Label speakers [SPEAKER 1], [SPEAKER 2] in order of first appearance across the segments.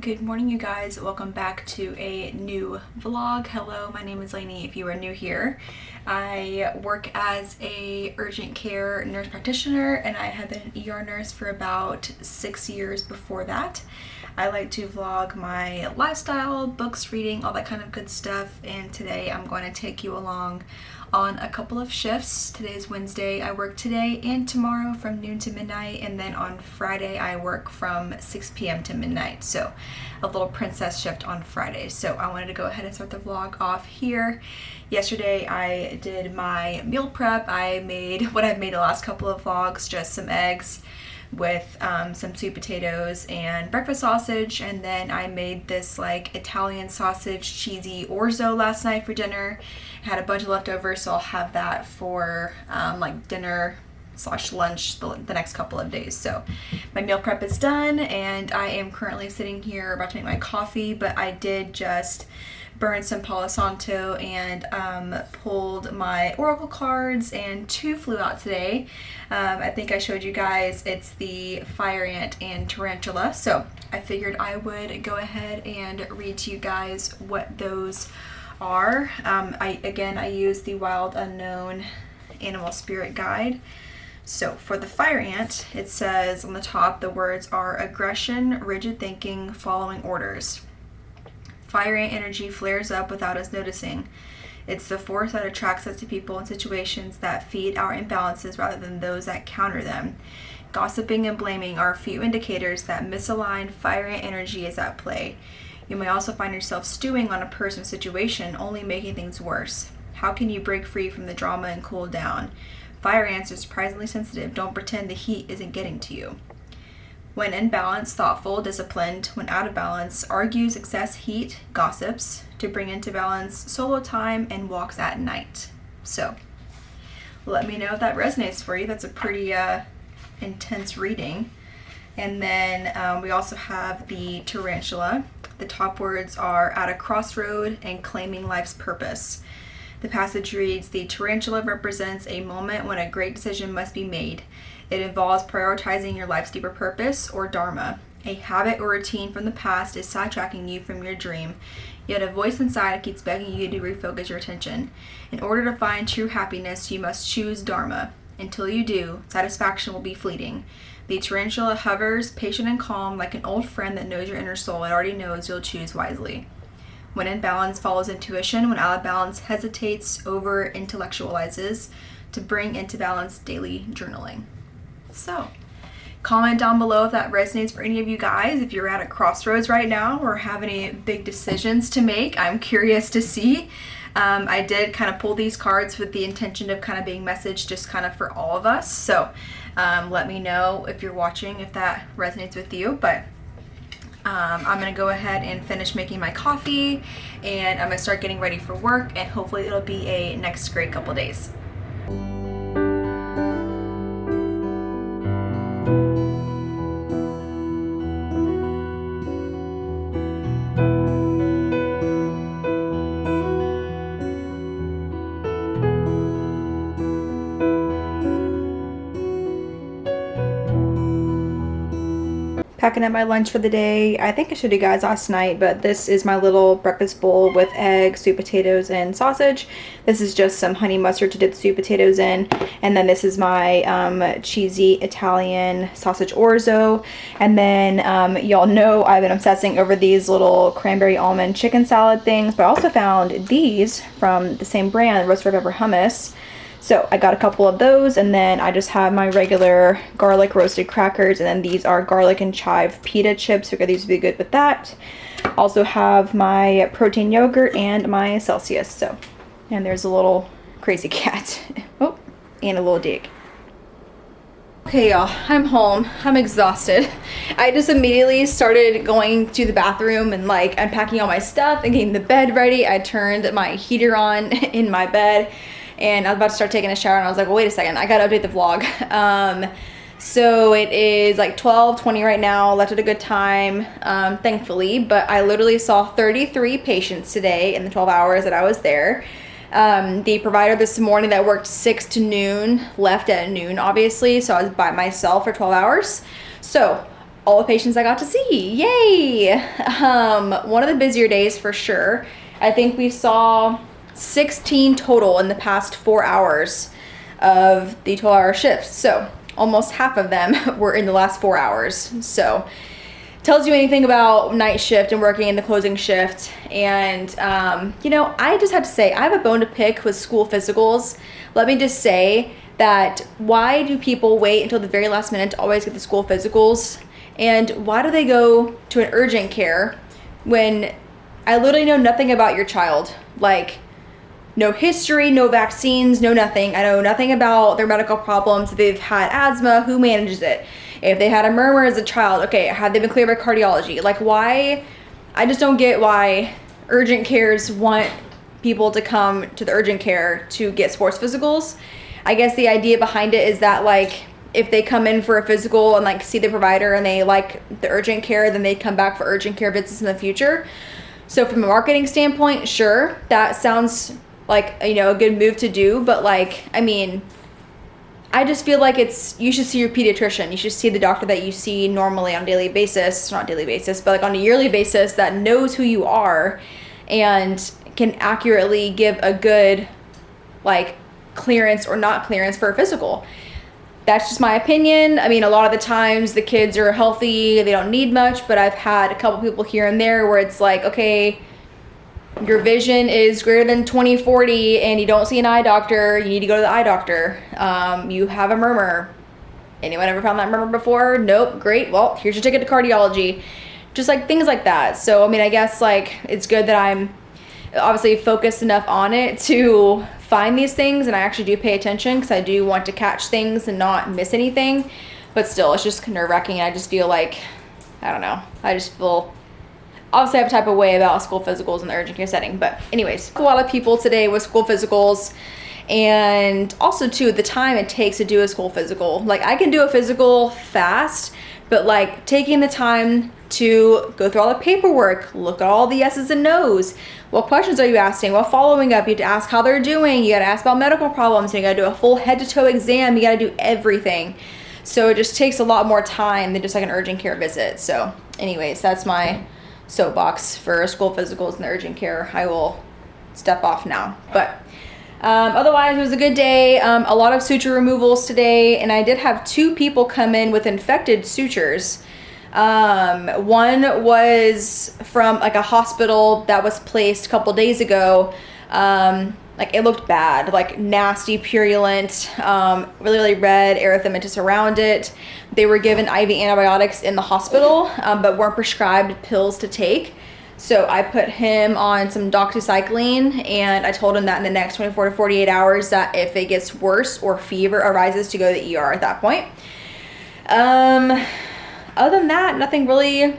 [SPEAKER 1] Good morning, you guys. Welcome back to a new vlog. Hello, my name is Lainey if you are new here. I work as a urgent care nurse practitioner and I have been an ER nurse for about 6 years before that. I like to vlog my lifestyle, books, reading, all that kind of good stuff, and today I'm going to take you along on a couple of shifts. Today's Wednesday. I work today and tomorrow from noon to midnight, and then on Friday I work from 6 p.m. to midnight. So a little princess shift on Friday. So I wanted to go ahead and start the vlog off here. Yesterday I did my meal prep. I made what I've made the last couple of vlogs, just some eggs with some sweet potatoes and breakfast sausage, and then I made this like Italian sausage cheesy orzo last night for dinner. I had a bunch of leftovers, so I'll have that for like dinner / lunch the next couple of days. So my meal prep is done and I am currently sitting here about to make my coffee, but I did just burn some Palo Santo and pulled my oracle cards, and 2 flew out today. I think I showed you guys it's the fire ant and tarantula, so I figured I would go ahead and read to you guys what those are. I use the Wild Unknown Animal Spirit Guide. So for the fire ant, it says on the top, the words are aggression, rigid thinking, following orders. Fire ant energy flares up without us noticing. It's the force that attracts us to people and situations that feed our imbalances rather than those that counter them. Gossiping and blaming are a few indicators that misaligned fire ant energy is at play. You may also find yourself stewing on a person or situation, only making things worse. How can you break free from the drama and cool down? Fire ants are surprisingly sensitive. Don't pretend the heat isn't getting to you. When in balance, thoughtful, disciplined. When out of balance, argues, excess heat, gossips. To bring into balance, solo time and walks at night. So let me know if that resonates for you. That's a pretty intense reading. And then we also have the tarantula. The top words are at a crossroad and claiming life's purpose. The passage reads, the tarantula represents a moment when a great decision must be made. It involves prioritizing your life's deeper purpose or dharma. A habit or routine from the past is sidetracking you from your dream, yet a voice inside keeps begging you to refocus your attention. In order to find true happiness, you must choose dharma. Until you do, satisfaction will be fleeting. The tarantula hovers, patient and calm, like an old friend that knows your inner soul and already knows you'll choose wisely. When in balance, follows intuition. When out of balance, hesitates, over-intellectualizes. To bring into balance, daily journaling. So, comment down below if that resonates for any of you guys. If you're at a crossroads right now or have any big decisions to make, I'm curious to see. I did kind of pull these cards with the intention of kind of being messaged just kind of for all of us. So, let me know if you're watching, if that resonates with you. But I'm going to go ahead and finish making my coffee, and I'm going to start getting ready for work, and hopefully it'll be a next great couple days. Packing up my lunch for the day. I think I showed you guys last night, but this is my little breakfast bowl with eggs, sweet potatoes, and sausage. This is just some honey mustard to dip the sweet potatoes in. And then this is my cheesy Italian sausage orzo. And then y'all know I've been obsessing over these little cranberry almond chicken salad things, but I also found these from the same brand, Roast Red Pepper Hummus. So I got a couple of those, and then I just have my regular garlic roasted crackers, and then these are garlic and chive pita chips. Figure these would be good with that. Also have my protein yogurt and my Celsius. So, and there's a little crazy cat. Oh, and a little dig. Okay, y'all, I'm home. I'm exhausted. I just immediately started going to the bathroom and like unpacking all my stuff and getting the bed ready. I turned my heater on in my bed, and I was about to start taking a shower, and I was like, well, wait a second, I gotta update the vlog. So it is like 12:20 right now. Left at a good time, thankfully, but I literally saw 33 patients today in the 12 hours that I was there. The provider this morning that worked 6 to noon left at noon, obviously, so I was by myself for 12 hours. So all the patients I got to see. Yay! One of the busier days for sure. I think we saw 16 total in the past 4 hours of the 12-hour shifts. So almost half of them were in the last 4 hours. So tells you anything about night shift and working in the closing shift. And you know, I just have to say, I have a bone to pick with school physicals. Let me just say that why do people wait until the very last minute to always get the school physicals? And why do they go to an urgent care when I literally know nothing about your child? Like, no history, no vaccines, no nothing. I know nothing about their medical problems. If they've had asthma, who manages it? If they had a murmur as a child, okay, have they been cleared by cardiology? Like, why? I just don't get why urgent cares want people to come to the urgent care to get sports physicals. I guess the idea behind it is that, like, if they come in for a physical and like see the provider and they like the urgent care, then they come back for urgent care visits in the future. So from a marketing standpoint, sure, that sounds like, you know, a good move to do. But like, I mean, I just feel like you should see your pediatrician. You should see the doctor that you see normally on a daily basis, not daily basis, but like on a yearly basis, that knows who you are and can accurately give a good like clearance or not clearance for a physical. That's just my opinion. I mean, a lot of the times the kids are healthy, they don't need much, but I've had a couple people here and there where it's like, okay, your vision is greater than 20/40 and you don't see an eye doctor, you need to go to the eye doctor. You have a murmur. Anyone ever found that murmur before? Nope. Great. Well, here's your ticket to cardiology. Just like things like that. So, I mean, I guess like it's good that I'm obviously focused enough on it to find these things, and I actually do pay attention because I do want to catch things and not miss anything. But still, it's just nerve-wracking. I just feel like, I don't know, I just feel obviously I have a type of way about school physicals in the urgent care setting. But anyways, a lot of people today with school physicals, and also too the time it takes to do a school physical. Like, I can do a physical fast, but like taking the time to go through all the paperwork, look at all the yeses and nos. What questions are you asking? Well, following up, you have to ask how they're doing. You got to ask about medical problems. You got to do a full head to toe exam. You got to do everything. So it just takes a lot more time than just like an urgent care visit. So anyways, that's my soapbox for school physicals and the urgent care. I will step off now. But otherwise, it was a good day. A lot of suture removals today, and I did have 2 people come in with infected sutures. One was from like a hospital that was placed a couple days ago. Like, it looked bad, like nasty, purulent, really, really red, erythematous around it. They were given IV antibiotics in the hospital, but weren't prescribed pills to take. So I put him on some doxycycline, and I told him that in the next 24 to 48 hours that if it gets worse or fever arises, to go to the ER at that point. Other than that, nothing really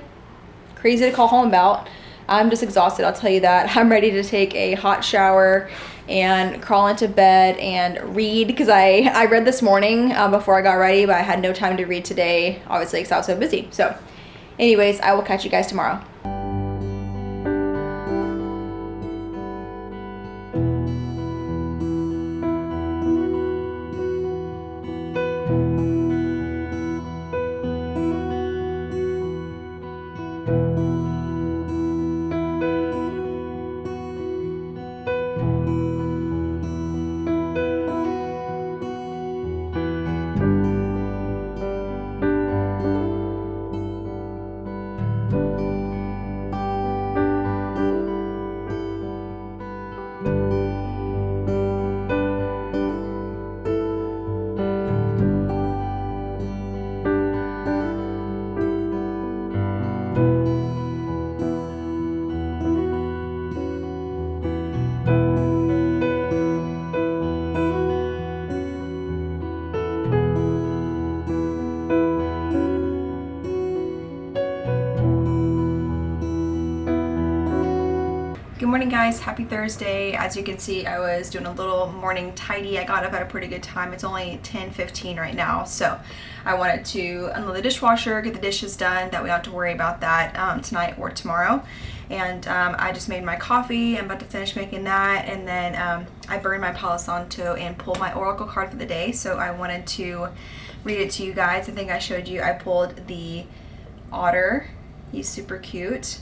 [SPEAKER 1] crazy to call home about. I'm just exhausted, I'll tell you that. I'm ready to take a hot shower and crawl into bed and read, because I read this morning before I got ready, but I had no time to read today, obviously, because I was so busy. So anyways, I will catch you guys tomorrow. Good morning, guys. Happy Thursday. As you can see, I was doing a little morning tidy. I got up at a pretty good time. It's only 10:15 right now, so I wanted to unload the dishwasher, get the dishes done, that we don't have to worry about that tonight or tomorrow. And I just made my coffee. I'm about to finish making that, and then I burned my Palo Santo and pulled my Oracle card for the day, so I wanted to read it to you guys. I think I showed you I pulled the otter. He's super cute.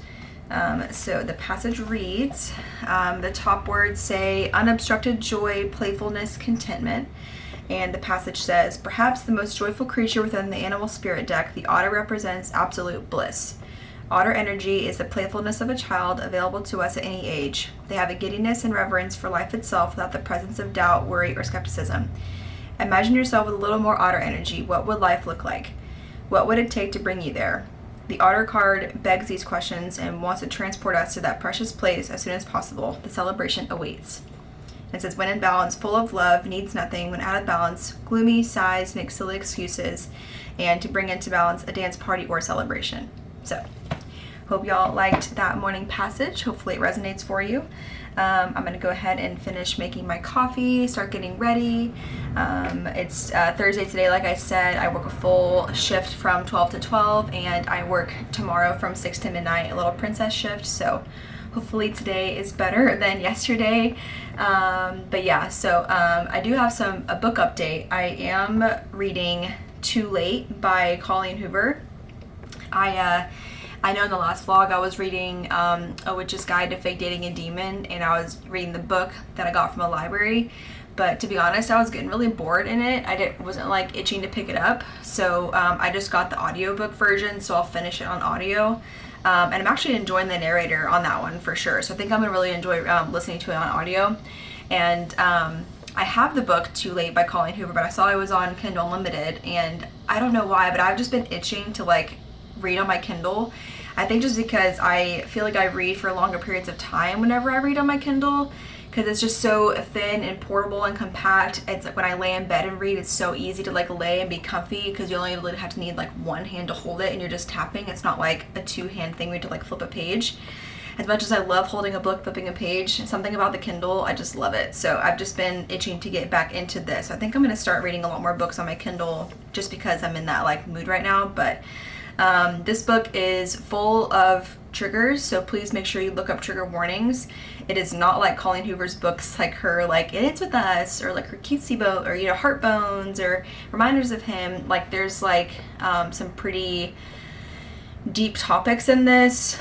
[SPEAKER 1] So the passage reads, the top words say unobstructed joy, playfulness, contentment. And the passage says, perhaps the most joyful creature within the animal spirit deck, the otter represents absolute bliss. Otter energy is the playfulness of a child available to us at any age. They have a giddiness and reverence for life itself without the presence of doubt, worry, or skepticism. Imagine yourself with a little more otter energy. What would life look like? What would it take to bring you there? The otter card begs these questions and wants to transport us to that precious place as soon as possible. The celebration awaits. It says, when in balance, full of love, needs nothing. When out of balance, gloomy, sighs, makes silly excuses, and to bring into balance a dance party or celebration. So, hope y'all liked that morning passage. Hopefully it resonates for you. I'm going to go ahead and finish making my coffee, start getting ready. It's Thursday today, like I said. I work a full shift from 12 to 12, and I work tomorrow from 6 to midnight, a little princess shift. So hopefully today is better than yesterday. But yeah, so I do have a book update. I am reading Too Late by Colleen Hoover. I know in the last vlog I was reading A Witch's Guide to Fake Dating a Demon, and I was reading the book that I got from a library. But to be honest, I was getting really bored in it. Wasn't like itching to pick it up. So I just got the audiobook version, so I'll finish it on audio. And I'm actually enjoying the narrator on that one for sure. So I think I'm gonna really enjoy listening to it on audio. And I have the book Too Late by Colleen Hoover, but I saw it was on Kindle Unlimited, and I don't know why, but I've just been itching to like read on my Kindle. I think just because I feel like I read for longer periods of time whenever I read on my Kindle, because it's just so thin and portable and compact. It's like when I lay in bed and read, it's so easy to like lay and be comfy because you only really have to need like one hand to hold it and you're just tapping. It's not like a two-hand thing where you have to like flip a page. As much as I love holding a book, flipping a page, something about the Kindle, I just love it. So I've just been itching to get back into this. I think I'm going to start reading a lot more books on my Kindle just because I'm in that like mood right now. But this book is full of triggers, so please make sure you look up trigger warnings. It is not like Colleen Hoover's books, like her like It's With Us or like her Cutesy Boat or Heart Bones or Reminders of Him. Like there's like some pretty deep topics in this,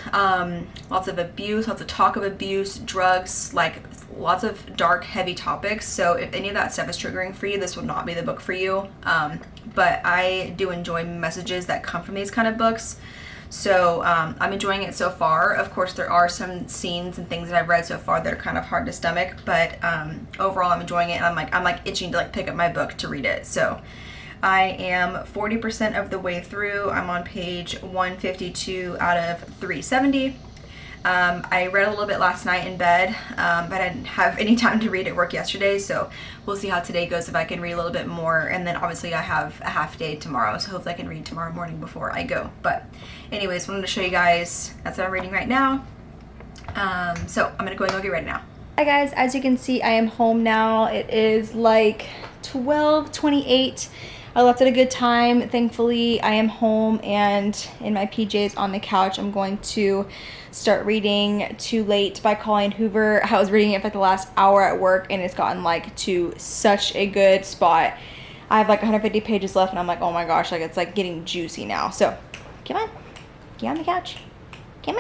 [SPEAKER 1] lots of abuse, lots of talk of abuse, drugs, like lots of dark, heavy topics. So if any of that stuff is triggering for you, this would not be the book for you. But I do enjoy messages that come from these kind of books. So I'm enjoying it so far. Of course, there are some scenes and things that I've read so far that are kind of hard to stomach, but overall I'm enjoying it, and I'm like itching to like pick up my book to read it. So I am 40% of the way through. I'm on page 152 out of 370. I read a little bit last night in bed, but I didn't have any time to read at work yesterday, so we'll see how today goes if I can read a little bit more. And then obviously I have a half day tomorrow, so hopefully I can read tomorrow morning before I go. But anyways, wanted to show you guys, that's what I'm reading right now. So I'm gonna go and go get ready now. Hi guys, as you can see, I am home now. It is like 12:28. I left at a good time. Thankfully, I am home and in my PJs on the couch. I'm going to start reading Too Late by Colleen Hoover. I was reading it for like the last hour at work, and it's gotten like to such a good spot. I have like 150 pages left, and I'm like, oh my gosh, like it's like getting juicy now. So, come on, get on the couch, come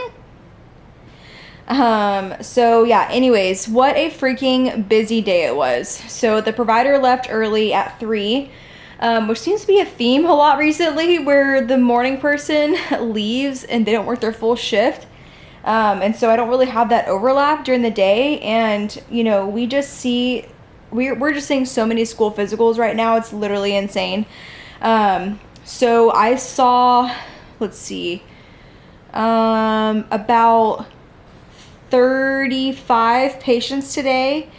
[SPEAKER 1] on. So yeah, anyways, what a freaking busy day it was. So the provider left early at 3. Which seems to be a theme a lot recently, where the morning person leaves and they don't work their full shift. And so I don't really have that overlap during the day. And, you know, we're just seeing so many school physicals right now. It's literally insane. So I saw, let's see, about 35 patients today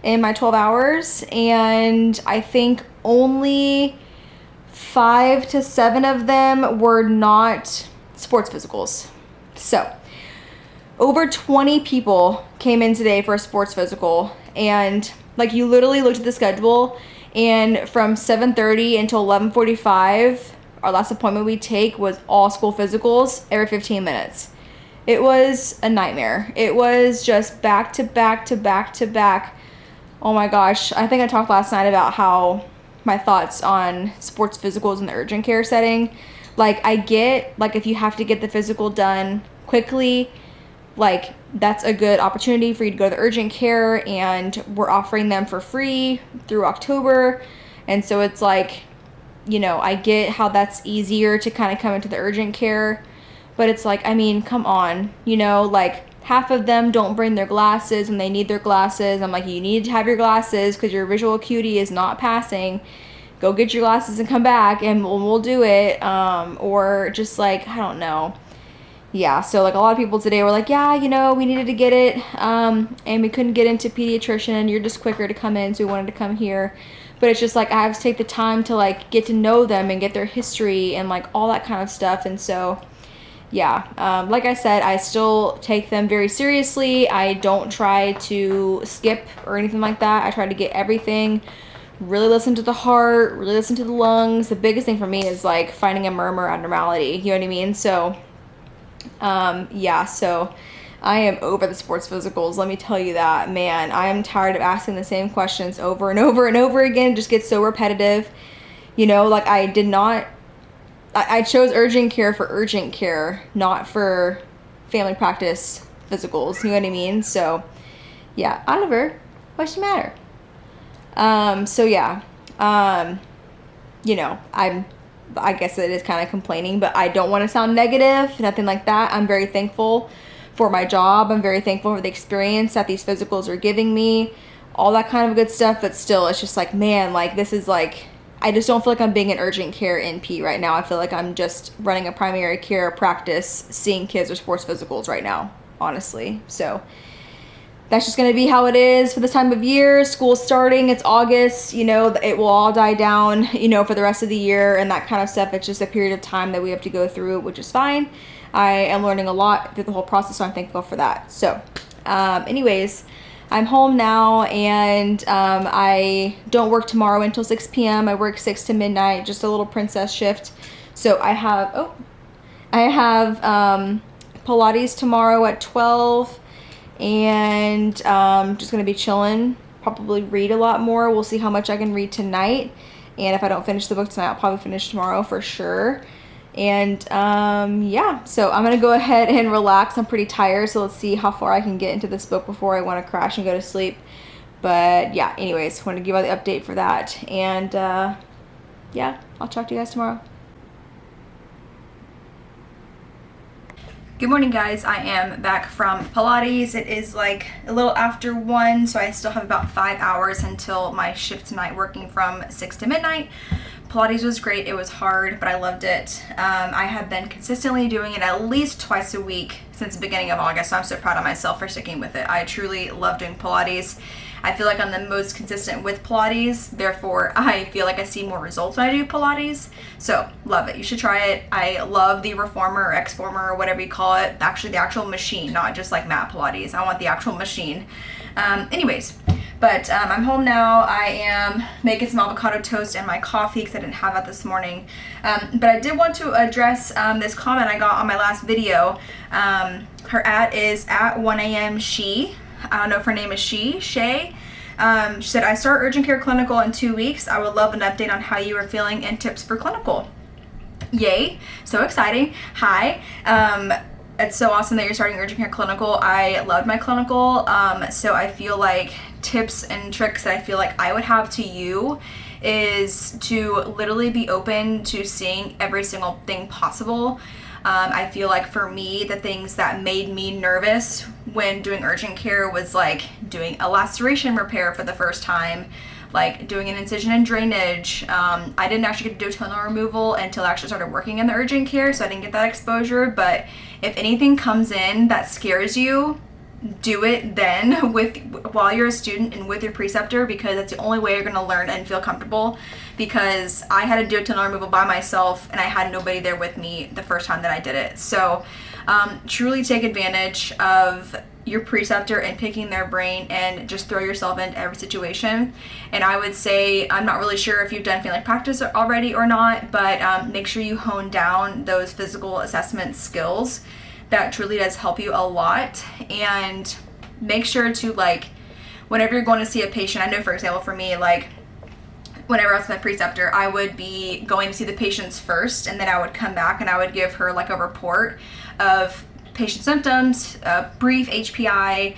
[SPEAKER 1] in my 12 hours. And I think only 5 to 7 of them were not sports physicals. So over 20 people came in today for a sports physical, and like you literally looked at the schedule, and from 7:30 until 11:45 our last appointment we take was all school physicals every 15 minutes. It was a nightmare. It was just back to back to back to back. Oh my gosh, I think I talked last night about how my thoughts on sports physicals in the urgent care setting. Like, I get, like, if you have to get the physical done quickly, like, that's a good opportunity for you to go to the urgent care, and we're offering them for free through October. And so it's like, you know, I get how that's easier to kind of come into the urgent care, but it's like, I mean, come on, you know, like, half of them don't bring their glasses and they need their glasses. I'm like, you need to have your glasses because your visual acuity is not passing. Go get your glasses and come back and we'll do it. Or just like, I don't know. Yeah, so like a lot of people today were like, yeah, you know, we needed to get it, and we couldn't get into pediatrician. You're just quicker to come in, so we wanted to come here. But it's just like, I have to take the time to like get to know them and get their history and like all that kind of stuff. And so, yeah, like I said, I still take them very seriously. I don't try to skip or anything like that. I try to get everything, really listen to the heart, really listen to the lungs. The biggest thing for me is like finding a murmur abnormality, you know what I mean? So yeah, so I am over the sports physicals. Let me tell you that, man. I am tired of asking the same questions over and over and over again. It just gets so repetitive. You know, like I chose urgent care for urgent care, not for family practice physicals. You know what I mean? So yeah, Oliver, what's the matter? So yeah, you know, I guess it is kind of complaining, but I don't want to sound negative, nothing like that. I'm very thankful for my job. I'm very thankful for the experience that these physicals are giving me, all that kind of good stuff. But still, it's just like, man, like this is like, I just don't feel like I'm being an urgent care NP right now. I feel like I'm just running a primary care practice, seeing kids with sports physicals right now, honestly. So that's just going to be how it is for this time of year. School's starting. It's August. You know, it will all die down, you know, for the rest of the year and that kind of stuff. It's just a period of time that we have to go through, which is fine. I am learning a lot through the whole process, so I'm thankful for that. So, anyways, I'm home now, and I don't work tomorrow until 6 p.m. I work 6 to midnight, just a little princess shift. So I have Pilates tomorrow at 12. And just gonna be chilling, probably read a lot more. We'll see how much I can read tonight, and if I don't finish the book tonight, I'll probably finish tomorrow for sure. And yeah, so I'm gonna go ahead and relax. I'm pretty tired, so let's see how far I can get into this book before I want to crash and go to sleep. But yeah, anyways, wanted to give you the update for that. And yeah, I'll talk to you guys tomorrow. Good morning, guys. I am back from Pilates. It is like a little after 1, so I still have about 5 hours until my shift tonight, working from 6 to midnight. Pilates was great. It was hard, but I loved it. I have been consistently doing it at least twice a week since the beginning of August, so I'm so proud of myself for sticking with it. I truly love doing Pilates. I feel like I'm the most consistent with Pilates, therefore I feel like I see more results when I do Pilates. So love it. You should try it. I love the Reformer or X-Former or whatever you call it. Actually, the actual machine, not just like mat Pilates. I want the actual machine. Anyways, but I'm home now. I am making some avocado toast and my coffee because I didn't have that this morning. But I did want to address this comment I got on my last video. Her @ is at 1am she. I don't know if her name is Shay. She said, I start urgent care clinical in 2 weeks. I would love an update on how you are feeling and tips for clinical. Yay, so exciting. Hi. It's so awesome that you're starting urgent care clinical. I loved my clinical. So I feel like tips and tricks that I feel like I would have to you is to literally be open to seeing every single thing possible. I feel like for me, the things that made me nervous when doing urgent care was like doing a laceration repair for the first time, like doing an incision and drainage. I didn't actually get to do toenail removal until I actually started working in the urgent care, so I didn't get that exposure. But if anything comes in that scares you, do it then while you're a student and with your preceptor, because that's the only way you're going to learn and feel comfortable. Because I had to do a toenail removal by myself and I had nobody there with me the first time that I did it. So truly take advantage of your preceptor and picking their brain and just throw yourself into every situation. And I would say, I'm not really sure if you've done family practice already or not, but make sure you hone down those physical assessment skills. That truly does help you a lot. And make sure to, like, whenever you're going to see a patient, I know, for example, for me, like, whenever I was my preceptor, I would be going to see the patients first, and then I would come back and I would give her like a report of patient symptoms, brief HPI,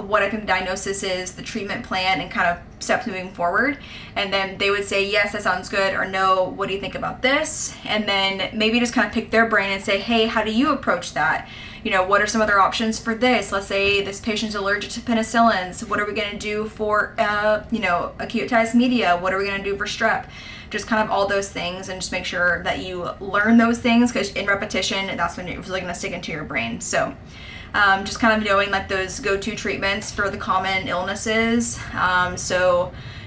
[SPEAKER 1] what I think the diagnosis is, the treatment plan, and kind of steps moving forward. And then they would say, yes, that sounds good, or no, what do you think about this? And then maybe just kind of pick their brain and say, hey, how do you approach that? You know, what are some other options for this? Let's say this patient's allergic to penicillins. What are we going to do for, acute otitis media? What are we going to do for strep? Just kind of all those things, and just make sure that you learn those things, because in repetition, that's when it's really going to stick into your brain. So just kind of knowing like those go-to treatments for the common illnesses.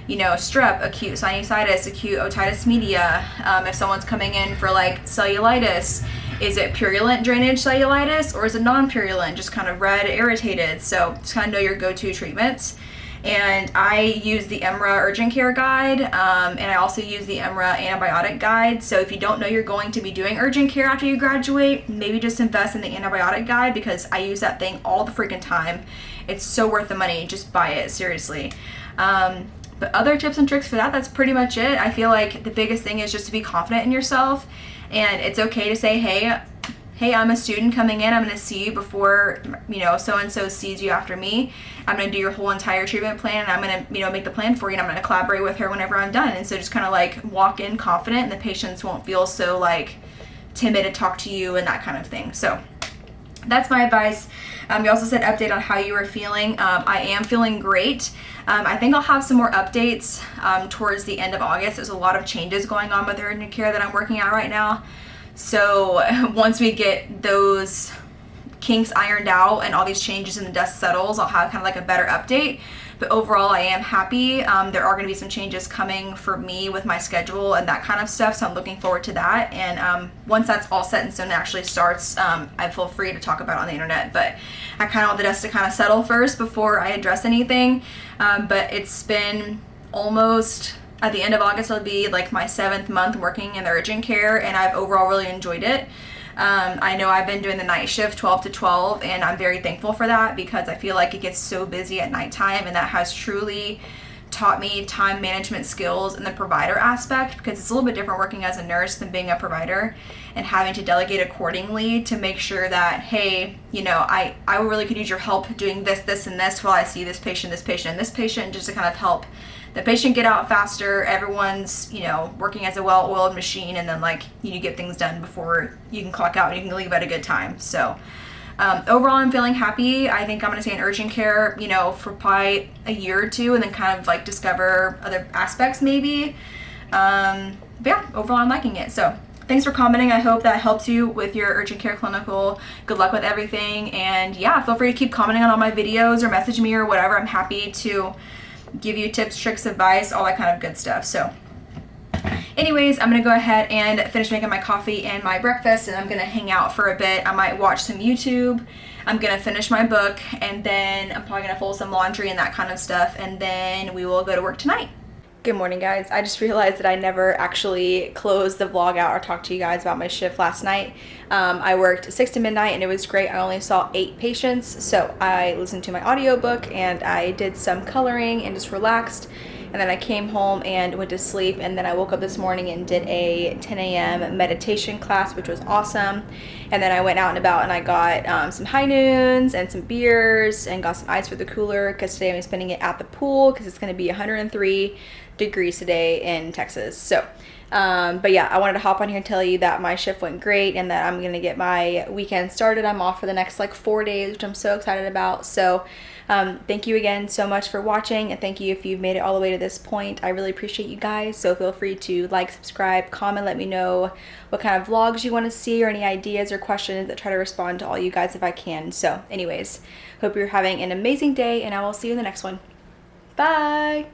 [SPEAKER 1] Strep, acute sinusitis, acute otitis media. If someone's coming in for like cellulitis, is it purulent drainage cellulitis, or is it non-purulent, just kind of red, irritated? So just kind of know your go-to treatments. And I use the EMRA urgent care guide, and I also use the EMRA antibiotic guide. So if you don't know you're going to be doing urgent care after you graduate, maybe just invest in the antibiotic guide, because I use that thing all the freaking time. It's so worth the money. Just buy it, seriously. But other tips and tricks for that, that's pretty much it. I feel like the biggest thing is just to be confident in yourself, and it's okay to say, hey, I'm a student coming in. I'm going to see you before, so-and-so sees you after me. I'm going to do your whole entire treatment plan, and I'm going to, make the plan for you, and I'm going to collaborate with her whenever I'm done. And so just kind of like walk in confident, and the patients won't feel so like timid to talk to you and that kind of thing. So that's my advice. You also said update on how you were feeling. I am feeling great. I think I'll have some more updates towards the end of August. There's a lot of changes going on with urgent care that I'm working on right now. So once we get those kinks ironed out and all these changes in the dust settles, I'll have kind of like a better update. But overall, I am happy. There are going to be some changes coming for me with my schedule and that kind of stuff, so I'm looking forward to that. And once that's all set in stone and actually starts, I feel free to talk about it on the internet. But I kind of want the dust to kind of settle first before I address anything. But it's been almost, at the end of August, it'll be like my 7th month working in the urgent care, and I've overall really enjoyed it. I know I've been doing the night shift 12 to 12, and I'm very thankful for that, because I feel like it gets so busy at nighttime, and that has truly taught me time management skills in the provider aspect, because it's a little bit different working as a nurse than being a provider, and having to delegate accordingly to make sure that, hey, I really could use your help doing this, and this while I see this patient, and this patient, just to kind of help the patient get out faster. Everyone's, working as a well-oiled machine, and then you get things done before you can clock out and you can leave at a good time. So overall, I'm feeling happy. I think I'm going to stay in urgent care, for probably a year or two, and then kind of discover other aspects maybe. But yeah, overall, I'm liking it. So thanks for commenting. I hope that helps you with your urgent care clinical. Good luck with everything. And yeah, feel free to keep commenting on all my videos or message me or whatever. I'm happy to give you tips, tricks, advice, all that kind of good stuff. So anyways, I'm gonna go ahead and finish making my coffee and my breakfast, and I'm gonna hang out for a bit. I might watch some YouTube. I'm gonna finish my book, and then I'm probably gonna fold some laundry and that kind of stuff, and then we will go to work tonight. Good morning, guys. I just realized that I never actually closed the vlog out or talked to you guys about my shift last night. I worked 6 to midnight, and it was great. I only saw 8 patients, so I listened to my audiobook, and I did some coloring and just relaxed. And then I came home and went to sleep, and then I woke up this morning and did a 10 a.m. meditation class, which was awesome. And then I went out and about, and I got some high noons and some beers and got some ice for the cooler, because today I'm spending it at the pool, because it's going to be 103 degrees today in Texas. So but yeah, I wanted to hop on here and tell you that my shift went great, and that I'm gonna get my weekend started. I'm off for the next 4 days, which I'm so excited about. So thank you again so much for watching, and thank you if you've made it all the way to this point. I really appreciate you guys. So feel free to subscribe, comment, let me know what kind of vlogs you want to see, or any ideas or questions. That try to respond to all you guys if I can. So anyways, hope you're having an amazing day, and I will see you in the next one. Bye.